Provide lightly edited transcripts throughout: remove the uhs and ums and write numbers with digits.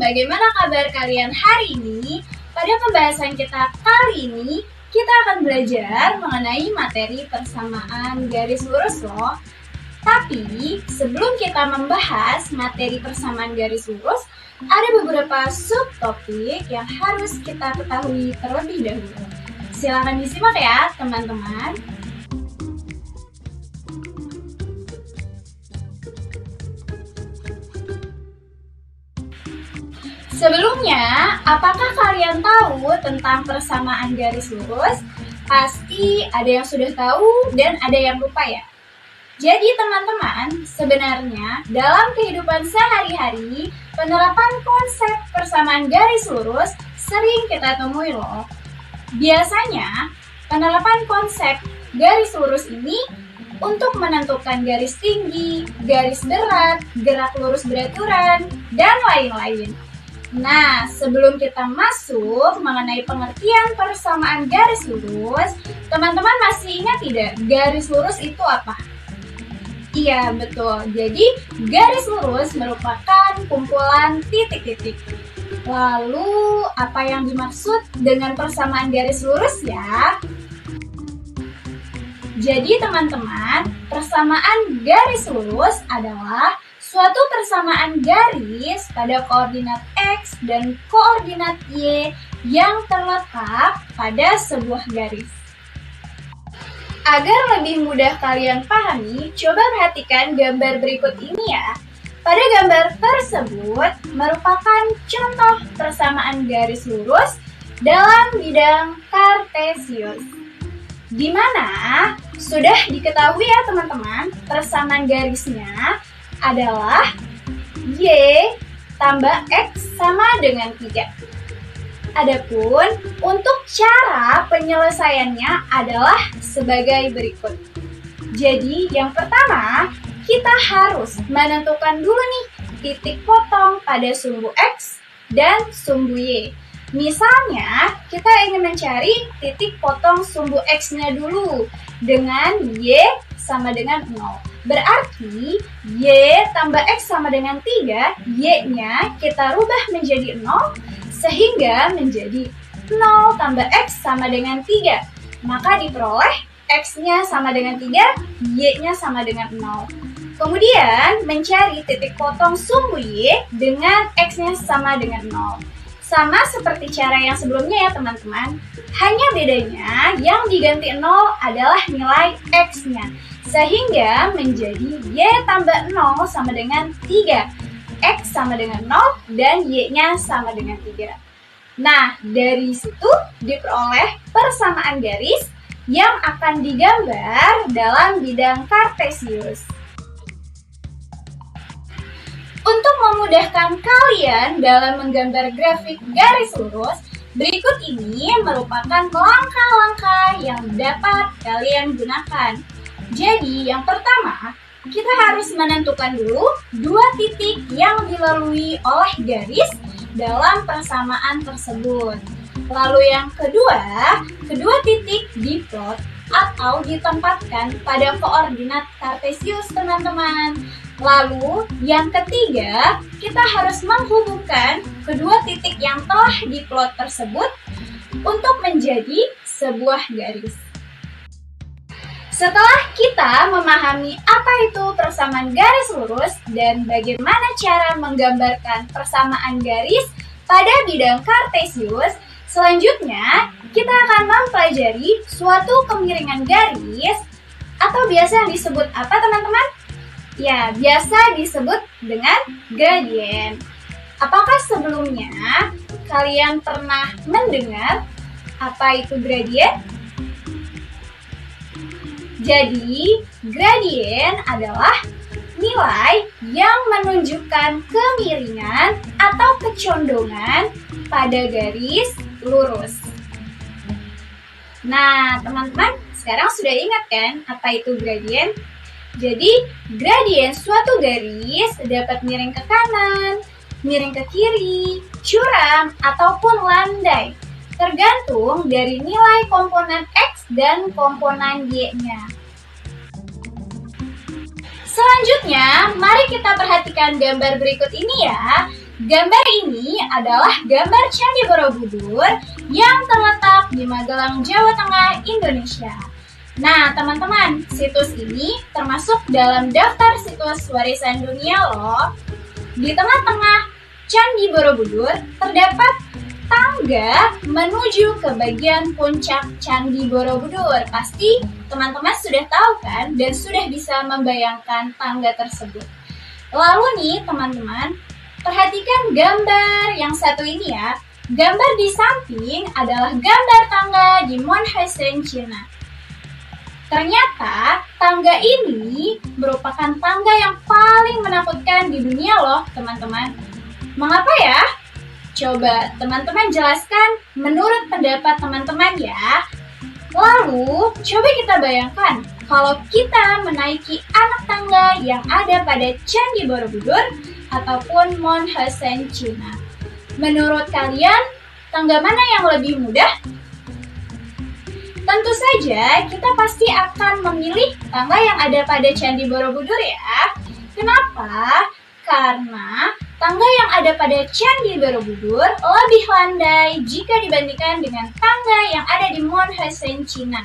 bagaimana kabar kalian hari ini? Pada pembahasan kita kali ini, kita akan belajar mengenai materi persamaan garis lurus loh. Tapi, sebelum kita membahas materi persamaan garis lurus, ada beberapa subtopik yang harus kita ketahui terlebih dahulu. Silakan disimak ya, teman-teman. Sebelumnya, apakah kalian tahu tentang persamaan garis lurus? Pasti ada yang sudah tahu dan ada yang lupa ya. Jadi teman-teman, sebenarnya dalam kehidupan sehari-hari, penerapan konsep persamaan garis lurus sering kita temui loh. Biasanya, penerapan konsep garis lurus ini untuk menentukan garis tinggi, garis berat, gerak lurus beraturan, dan lain-lain. Nah, sebelum kita masuk mengenai pengertian persamaan garis lurus, teman-teman masih ingat tidak garis lurus itu apa? Iya, betul. Jadi, garis lurus merupakan kumpulan titik-titik. Lalu, apa yang dimaksud dengan persamaan garis lurus ya? Jadi, teman-teman, persamaan garis lurus adalah suatu persamaan garis pada koordinat X dan koordinat Y yang terletak pada sebuah garis. Agar lebih mudah kalian pahami, coba perhatikan gambar berikut ini ya. Pada gambar tersebut merupakan contoh persamaan garis lurus dalam bidang kartesius. Di mana sudah diketahui ya teman-teman, persamaan garisnya adalah Y tambah X sama dengan 3. Adapun untuk cara penyelesaiannya adalah sebagai berikut. Jadi yang pertama, kita harus menentukan dulu nih titik potong pada sumbu X dan sumbu Y. Misalnya, kita ingin mencari titik potong sumbu X-nya dulu dengan Y sama dengan 0. Berarti Y tambah X sama dengan 3, Y-nya kita rubah menjadi 0, sehingga menjadi 0 tambah X sama dengan 3. Maka diperoleh X-nya sama dengan 3, Y-nya sama dengan 0. Kemudian mencari titik potong sumbu Y dengan X-nya sama dengan 0. Sama seperti cara yang sebelumnya ya teman-teman. Hanya bedanya yang diganti 0 adalah nilai X-nya. Sehingga menjadi Y tambah 0 sama dengan 3. X sama dengan 0 dan Y-nya sama dengan 3. Nah, dari situ diperoleh persamaan garis yang akan digambar dalam bidang kartesius. Untuk memudahkan kalian dalam menggambar grafik garis lurus, berikut ini merupakan langkah-langkah yang dapat kalian gunakan. Jadi, yang pertama, kita harus menentukan dulu dua titik yang dilalui oleh garis dalam persamaan tersebut. Lalu yang kedua titik diplot atau ditempatkan pada koordinat kartesius teman-teman. Lalu yang ketiga, kita harus menghubungkan kedua titik yang telah diplot tersebut untuk menjadi sebuah garis. Setelah kita memahami apa itu persamaan garis lurus dan bagaimana cara menggambarkan persamaan garis pada bidang kartesius, selanjutnya kita akan mempelajari suatu kemiringan garis atau biasa disebut apa teman-teman? Ya, biasa disebut dengan gradien. Apakah sebelumnya kalian pernah mendengar apa itu gradien? Jadi, gradien adalah nilai yang menunjukkan kemiringan atau kecondongan pada garis lurus. Nah, teman-teman, sekarang sudah ingat kan apa itu gradien? Jadi, gradien suatu garis dapat miring ke kanan, miring ke kiri, curam, ataupun landai, tergantung dari nilai komponen X dan komponen Y-nya. Selanjutnya, mari kita perhatikan gambar berikut ini ya. Gambar ini adalah gambar Candi Borobudur yang terletak di Magelang, Jawa Tengah, Indonesia. Nah, teman-teman, situs ini termasuk dalam daftar situs warisan dunia loh. Di tengah-tengah Candi Borobudur terdapat tangga menuju ke bagian puncak Candi Borobudur. Pasti teman-teman sudah tahu kan dan sudah bisa membayangkan tangga tersebut. Lalu nih teman-teman, perhatikan gambar yang satu ini ya. Gambar di samping adalah gambar tangga di Mount Hesan, China. Ternyata tangga ini merupakan tangga yang paling menakutkan di dunia loh teman-teman. Mengapa ya? Coba teman-teman jelaskan menurut pendapat teman-teman ya. Lalu coba kita bayangkan kalau kita menaiki anak tangga yang ada pada Candi Borobudur ataupun Mount Hesan, China. Menurut kalian, tangga mana yang lebih mudah? Tentu saja kita pasti akan memilih tangga yang ada pada Candi Borobudur ya. Kenapa? Karena tangga yang ada pada Candi Borobudur lebih landai jika dibandingkan dengan tangga yang ada di Mount Hesan, China.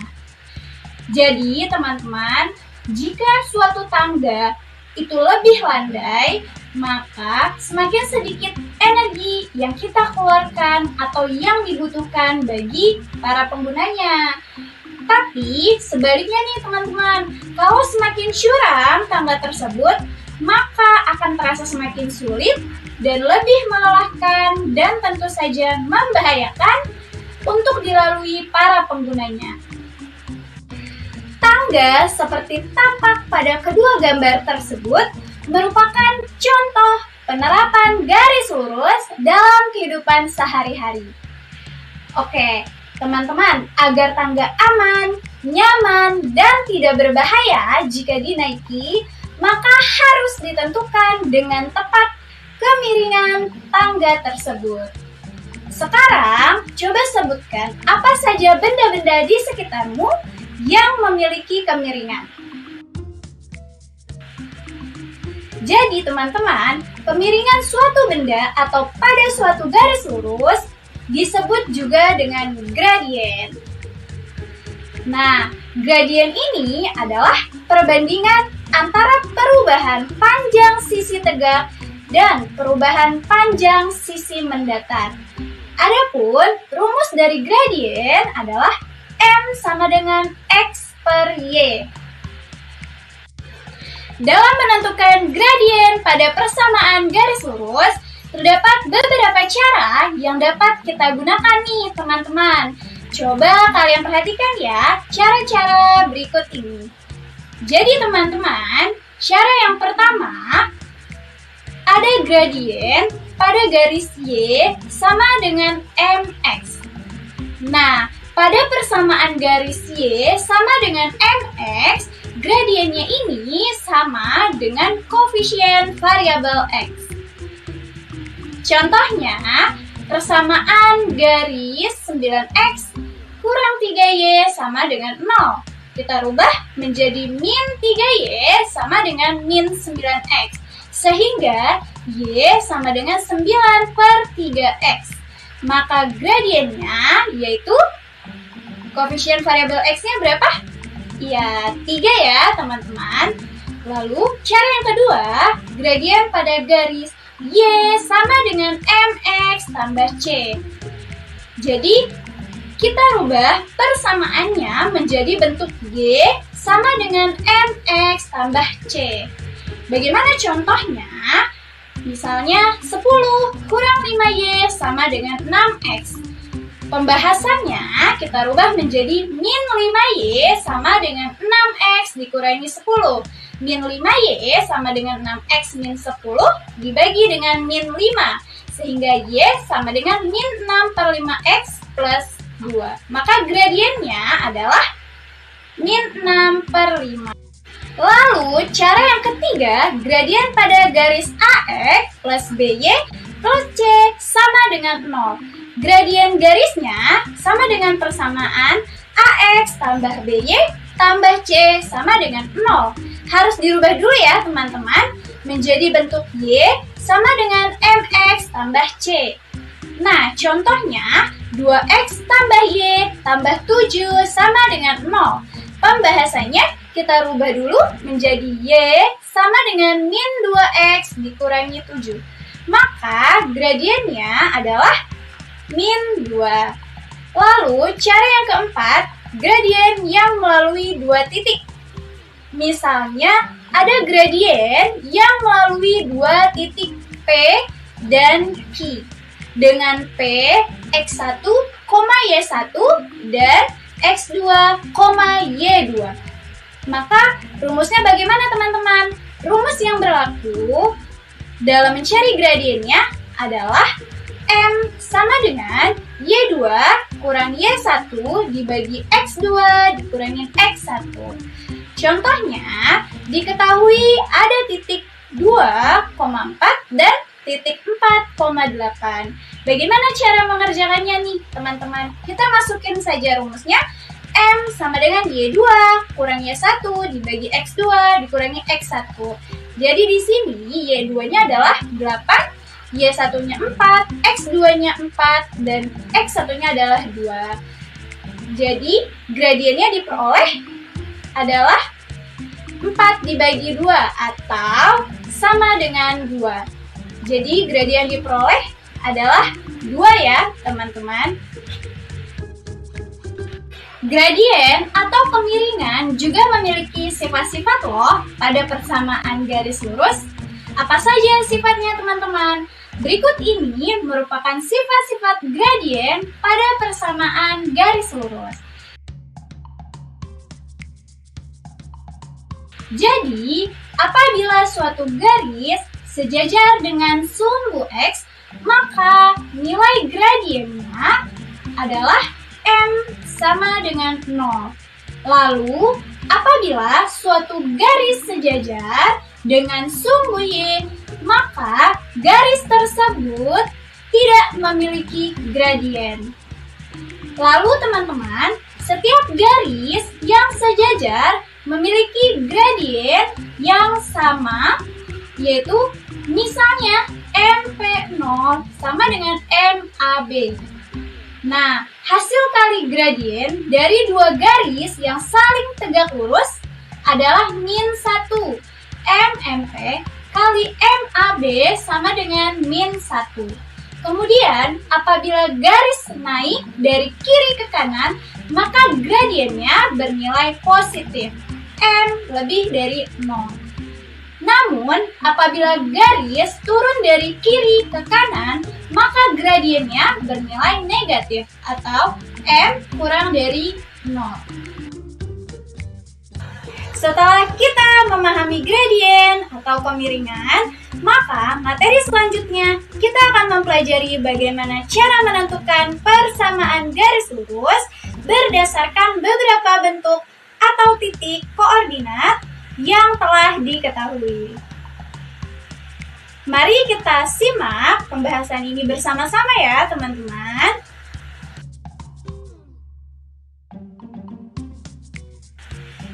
Jadi teman-teman, jika suatu tangga itu lebih landai, maka semakin sedikit energi yang kita keluarkan atau yang dibutuhkan bagi para penggunanya. Tapi sebaliknya nih teman-teman, kalau semakin curam tangga tersebut, maka akan terasa semakin sulit dan lebih melelahkan dan tentu saja membahayakan untuk dilalui para penggunanya. Tangga seperti tampak pada kedua gambar tersebut merupakan contoh penerapan garis lurus dalam kehidupan sehari-hari. Oke, teman-teman, agar tangga aman, nyaman, dan tidak berbahaya jika dinaiki, maka harus ditentukan dengan tepat kemiringan tangga tersebut. Sekarang, coba sebutkan apa saja benda-benda di sekitarmu yang memiliki kemiringan. Jadi teman-teman, kemiringan suatu benda atau pada suatu garis lurus disebut juga dengan gradien. Nah, gradien ini adalah perbandingan antara perubahan panjang sisi tegak dan perubahan panjang sisi mendatar. Adapun rumus dari gradien adalah M sama dengan X per Y. Dalam menentukan gradien pada persamaan garis lurus, terdapat beberapa cara yang dapat kita gunakan nih teman-teman. Coba kalian perhatikan ya cara-cara berikut ini. Jadi teman-teman, cara yang pertama, ada gradien pada garis Y sama dengan MX. Nah, pada persamaan garis Y sama dengan MX, gradiennya ini sama dengan koefisien variabel X. Contohnya, persamaan garis 9X kurang 3Y sama dengan 0. Kita rubah menjadi min 3Y sama dengan min 9X. Sehingga Y sama dengan 9 per 3X. Maka gradiennya yaitu koefisien variabel X-nya berapa? Ya, 3 ya teman-teman. Lalu cara yang kedua, gradien pada garis Y sama dengan MX tambah C. Jadi, kita rubah persamaannya menjadi bentuk Y sama dengan MX tambah C. Bagaimana contohnya? Misalnya 10 kurang 5Y sama dengan 6X. Pembahasannya kita rubah menjadi min 5Y sama dengan 6X dikurangi 10. Min 5Y sama dengan 6X min 10 dibagi dengan min 5. Sehingga Y sama dengan min 6 per 5X plus 2. Maka gradiennya adalah min 6 per 5. Lalu cara yang ketiga, gradien pada garis AX plus BY plus C sama dengan 0. Gradien garisnya sama dengan persamaan AX tambah BY tambah C sama dengan 0. Harus dirubah dulu ya teman-teman, menjadi bentuk Y sama dengan mx tambah c. Nah, contohnya 2x tambah y tambah 7 sama dengan 0. Pembahasannya kita rubah dulu menjadi y sama dengan min 2x dikurangi 7. Maka gradiennya adalah min 2. Lalu cara yang keempat, gradien yang melalui 2 titik. Misalnya ada gradien yang melalui 2 titik P dan Q dengan P x1, y1 dan x2, y2. Maka rumusnya bagaimana teman-teman? Rumus yang berlaku dalam mencari gradiennya adalah M sama dengan Y2 kurang Y1 dibagi X2 dikurangi X1. Contohnya, diketahui ada titik 2,4 dan titik 4,8. Bagaimana cara mengerjakannya nih teman-teman? Kita masukin saja rumusnya. M sama dengan Y2 kurang Y1 dibagi X2 dikurangi X1. Jadi di sini Y2-nya adalah 8, Y1-nya 4, X2-nya 4, dan X1-nya adalah 2. Jadi gradiennya diperoleh adalah 4 dibagi 2 atau sama dengan 2. Jadi gradien diperoleh adalah 2 ya teman-teman. Gradien atau kemiringan juga memiliki sifat-sifat loh pada persamaan garis lurus. Apa saja sifatnya teman-teman? Berikut ini merupakan sifat-sifat gradien pada persamaan garis lurus. Jadi, apabila suatu garis sejajar dengan sumbu X, maka nilai gradiennya adalah M sama dengan 0. Lalu, apabila suatu garis sejajar dengan sumbu Y, maka garis tersebut tidak memiliki gradien. Lalu teman-teman, setiap garis yang sejajar memiliki gradien yang sama, yaitu misalnya MP0 sama dengan MAB. Nah, hasil kali gradien dari dua garis yang saling tegak lurus adalah min 1. MMP kali MAB sama dengan min 1. Kemudian, apabila garis naik dari kiri ke kanan, maka gradiennya bernilai positif. M lebih dari 0. Namun, apabila garis turun dari kiri ke kanan, maka gradiennya bernilai negatif atau M kurang dari 0. Setelah kita memahami gradien atau kemiringan, maka materi selanjutnya kita akan mempelajari bagaimana cara menentukan persamaan garis lurus berdasarkan beberapa bentuk atau titik koordinat yang telah diketahui. Mari kita simak pembahasan ini bersama-sama ya teman-teman.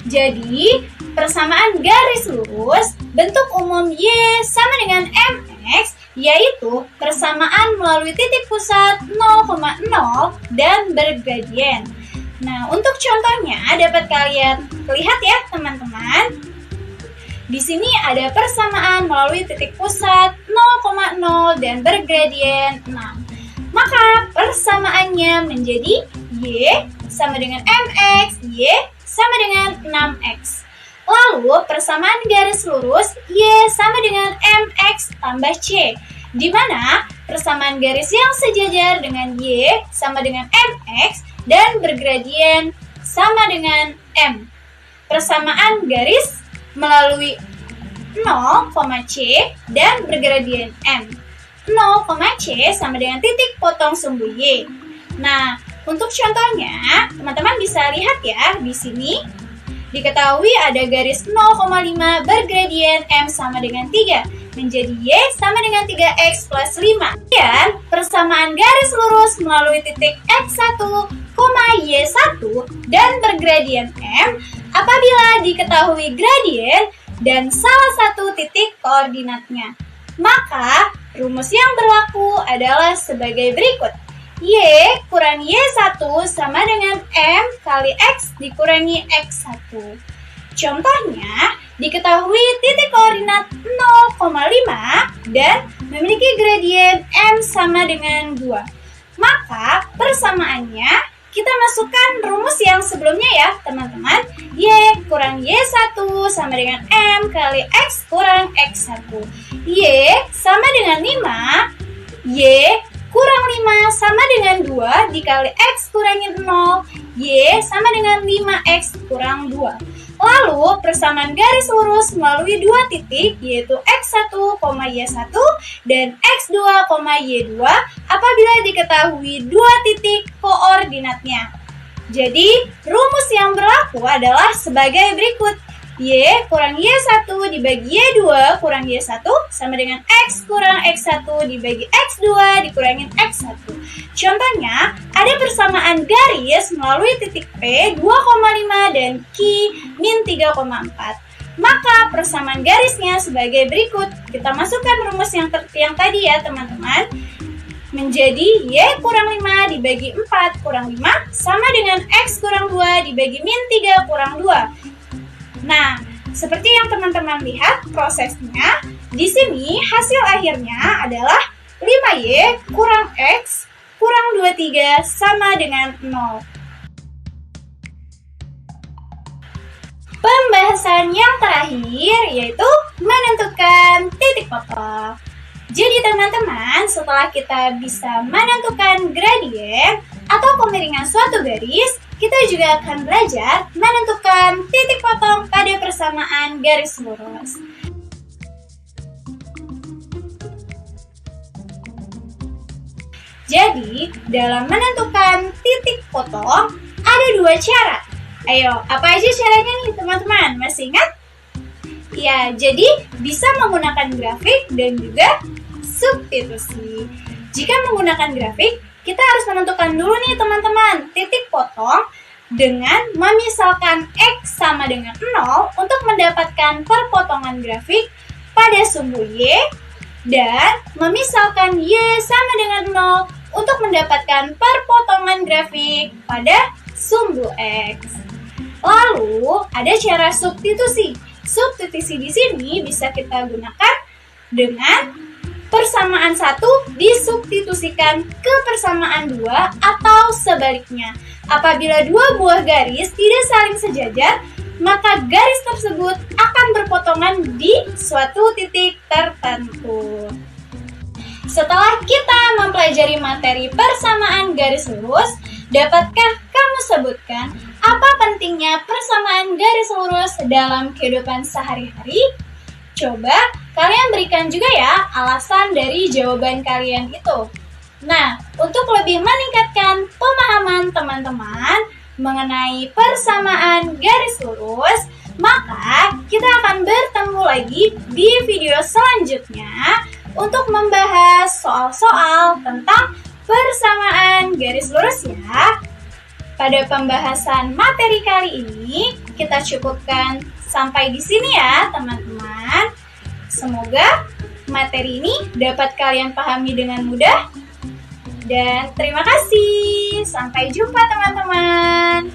Jadi, persamaan garis lurus bentuk umum Y sama dengan MX, yaitu persamaan melalui titik pusat 0,0 dan bergradien. Nah, untuk contohnya dapat kalian lihat ya teman-teman. Di sini ada persamaan melalui titik pusat 0,0 dan bergradien 6. Maka persamaannya menjadi Y sama dengan MX, Y sama dengan 6X. Lalu persamaan garis lurus Y sama dengan MX tambah C, di mana persamaan garis yang sejajar dengan Y sama dengan MX dan bergradien sama dengan M. Persamaan garis melalui 0, C dan bergradien M. 0, C sama dengan titik potong sumbu Y. Nah, untuk contohnya, teman-teman bisa lihat ya di sini. Diketahui ada garis 0,5 bergradien M sama dengan 3, menjadi Y sama dengan 3X plus 5. Dan persamaan garis lurus melalui titik X1, Y1 dan bergradien M apabila diketahui gradien dan salah satu titik koordinatnya. Maka, rumus yang berlaku adalah sebagai berikut. Y kurang Y1 sama dengan M kali X dikurangi X1. Contohnya, diketahui titik koordinat 0,5 dan memiliki gradien M sama dengan 2. Maka, persamaannya kita masukkan rumus yang sebelumnya ya, teman-teman. Y kurang Y1 sama dengan M kali X kurang X1. Y sama dengan 5. Y kurang 5 sama dengan 2 dikali X kurangi 0. Y sama dengan 5X kurang 2. Lalu, persamaan garis lurus melalui dua titik, yaitu X1, Y1 dan X2, Y2 apabila diketahui dua titik koordinatnya. Jadi, rumus yang berlaku adalah sebagai berikut. Y kurang Y1 dibagi Y2 kurang Y1 sama dengan X kurang X1 dibagi X2 dikurangin X1. Contohnya, ada persamaan garis melalui titik P 2,5 dan Q min 3,4. Maka persamaan garisnya sebagai berikut. Kita masukkan rumus yang tadi ya teman-teman. Menjadi Y kurang 5 dibagi 4 kurang 5 sama dengan X kurang 2 dibagi min 3 kurang 2. Nah, seperti yang teman-teman lihat prosesnya, di sini hasil akhirnya adalah 5Y kurang X kurang 23 sama dengan 0. Pembahasan yang terakhir yaitu menentukan titik potong. Jadi teman-teman, setelah kita bisa menentukan gradien atau kemiringan suatu garis, kita juga akan belajar menentukan titik potong pada persamaan garis lurus. Jadi, dalam menentukan titik potong, ada dua cara. Ayo, apa aja caranya nih teman-teman? Masih ingat? Ya, jadi bisa menggunakan grafik dan juga substitusi. Jika menggunakan grafik, kita harus menentukan dulu nih teman-teman titik potong dengan memisalkan X sama dengan 0 untuk mendapatkan perpotongan grafik pada sumbu Y dan memisalkan Y sama dengan 0 untuk mendapatkan perpotongan grafik pada sumbu X. Lalu, ada cara substitusi. Substitusi di sini bisa kita gunakan dengan persamaan 1 disubstitusikan ke persamaan 2 atau sebaliknya. Apabila dua buah garis tidak saling sejajar, maka garis tersebut akan berpotongan di suatu titik tertentu. Setelah kita mempelajari materi persamaan garis lurus, dapatkah kamu sebutkan apa pentingnya persamaan garis lurus dalam kehidupan sehari-hari? Coba kalian berikan juga ya alasan dari jawaban kalian itu. Nah, untuk lebih meningkatkan pemahaman teman-teman mengenai persamaan garis lurus, maka kita akan bertemu lagi di video selanjutnya untuk membahas soal-soal tentang persamaan garis lurus ya. Pada pembahasan materi kali ini, kita cukupkan sampai di sini ya teman-teman. Semoga materi ini dapat kalian pahami dengan mudah. Dan terima kasih. Sampai jumpa teman-teman.